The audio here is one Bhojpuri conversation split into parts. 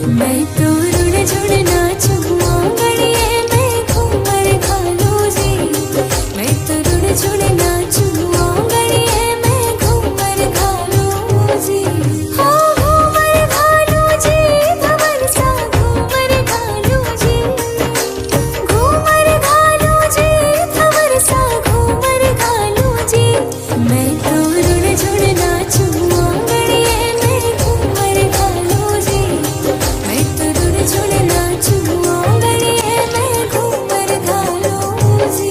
मैं तो रुड़ जुड़ नाचूं आंगड़िए में घूमर घालूं जी। मैं तो रुड़ जुड़ नाचूं आंगड़िए में घूमर घालूं जी। हो घूमर घालूं जी धवल सा घूमर घालूं जी। घूमर घालूं जी धवल सा घूमर घालूं जी। मैं तो रुड़ जुड़ नाचूं आंगड़िए में घूमर घालूं जी। मैं तो रुड़ जुड़ नाचूं आंगड़िए में घूमर घालूं जी।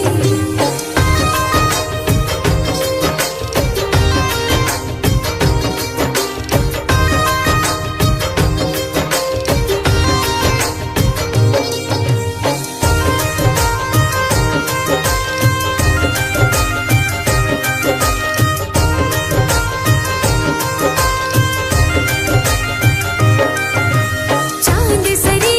चांद सरी